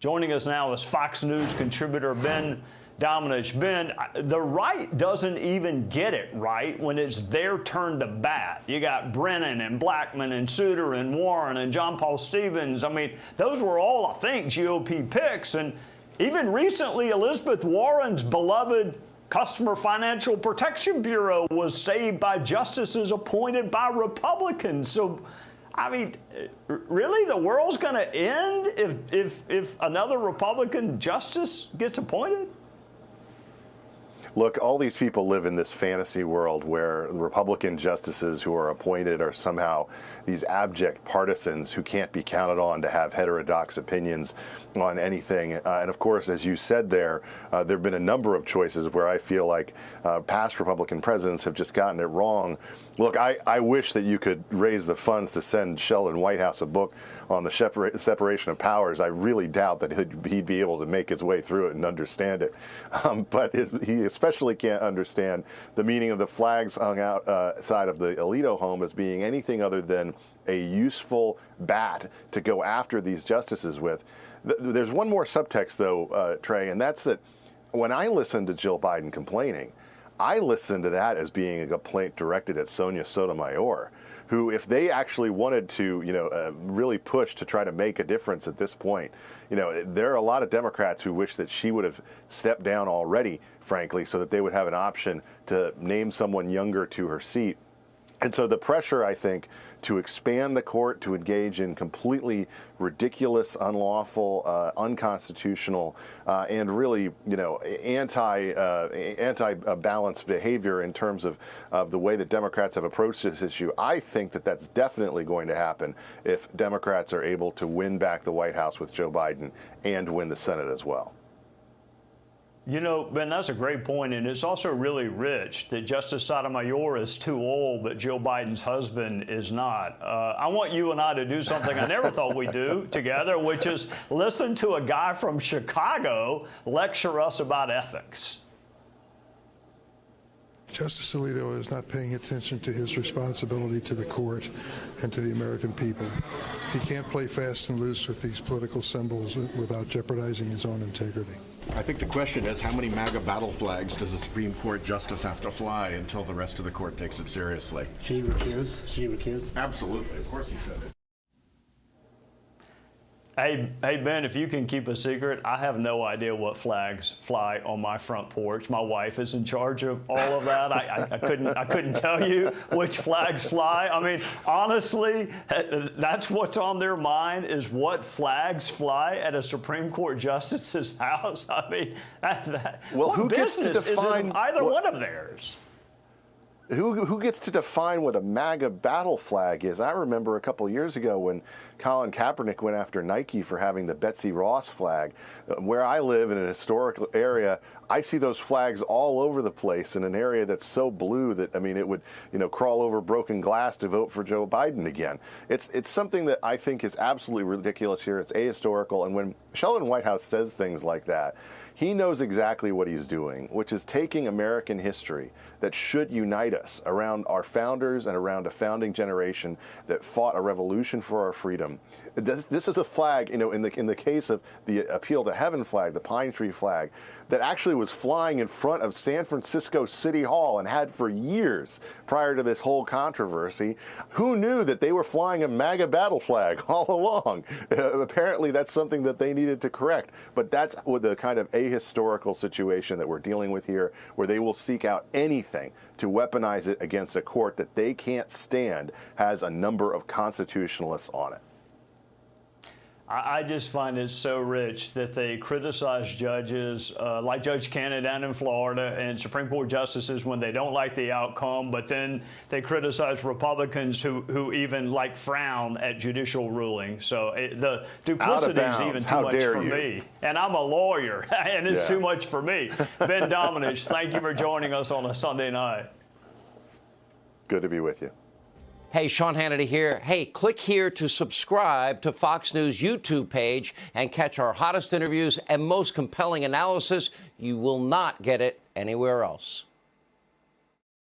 Joining us now is Fox News contributor Ben Domenech. Ben, the right doesn't even get it right when it's their turn to bat. You got Brennan and Blackman and Souter and Warren and John Paul Stevens. I mean, those were all, I think, GOP picks. And even recently, Elizabeth Warren's beloved Customer Financial Protection Bureau was saved by justices appointed by Republicans. So, I mean, really, the world's going to end if another Republican justice gets appointed? Look, all these people live in this fantasy world where the Republican justices who are appointed are somehow these abject partisans who can't be counted on to have heterodox opinions on anything. And of course, as you said there have been a number of choices where I feel like past Republican presidents have just gotten it wrong. Look, I wish that you could raise the funds to send Sheldon Whitehouse a book on the separation of powers. I really doubt that he'd be able to make his way through it and understand it. But he especially can't understand the meaning of the flags hung outside of the Alito home as being anything other than a useful bat to go after these justices with. There's one more subtext, though, Trey, and that's that when I listen to Jill Biden complaining, I listen to that as being a complaint directed at Sonia Sotomayor, who, if they actually wanted to, really push to try to make a difference at this point, there are a lot of Democrats who wish that she would have stepped down already, frankly, so that they would have an option to name someone younger to her seat. And so the pressure, I think, to expand the court to engage in completely ridiculous, unlawful, unconstitutional, and really, anti-balanced behavior in terms of the way that Democrats have approached this issue, I think that that's definitely going to happen if Democrats are able to win back the White House with Joe Biden and win the Senate as well. Ben, that's a great point, and it's also really rich that Justice Sotomayor is too old, but Joe Biden's husband is not. I want you and I to do something I never thought we'd do together, which is listen to a guy from Chicago lecture us about ethics. Justice Alito is not paying attention to his responsibility to the court and to the American people. He can't play fast and loose with these political symbols without jeopardizing his own integrity. I think the question is, how many MAGA battle flags does a Supreme Court justice have to fly until the rest of the court takes it seriously? Should he recuse? Should he recuse? Absolutely. Of course he should. Hey, Ben, if you can keep a secret, I have no idea what flags fly on my front porch. My wife is in charge of all of that. I couldn't tell you which flags fly. I mean, honestly, that's what's on their mind is what flags fly at a Supreme Court justice's house. I mean, well, what who gets to define either one of theirs? Who gets to define what a MAGA battle flag is? I remember a couple of years ago when Colin Kaepernick went after Nike for having the Betsy Ross flag. Where I live in an historical area, I see those flags all over the place in an area that's so blue that, I mean, it would, crawl over broken glass to vote for Joe Biden again. It's something that I think is absolutely ridiculous here. It's ahistorical. And when Sheldon Whitehouse says things like that, he knows exactly what he's doing, which is taking American history that should unite us around our founders and around a founding generation that fought a revolution for our freedom. This is a flag, in the case of the Appeal to Heaven flag, the pine tree flag, that actually was flying in front of San Francisco City Hall and had for years prior to this whole controversy. Who knew that they were flying a MAGA battle flag all along? Apparently that's something that they needed to correct. But that's the kind of ahistorical situation that we're dealing with here, where they will seek out anything to weaponize it against a court that they can't stand has a number of constitutionalists on it. I just find it so rich that they criticize judges like Judge Cannon down in Florida and Supreme Court justices when they don't like the outcome, but then they criticize Republicans who even frown at judicial rulings. So the duplicity is even too much for me. And I'm a lawyer, and it's too much for me. Ben Domenech, thank you for joining us on a Sunday night. Good to be with you. Hey, Sean Hannity here. Hey, click here to subscribe to Fox News YouTube page and catch our hottest interviews and most compelling analysis. You will not get it anywhere else.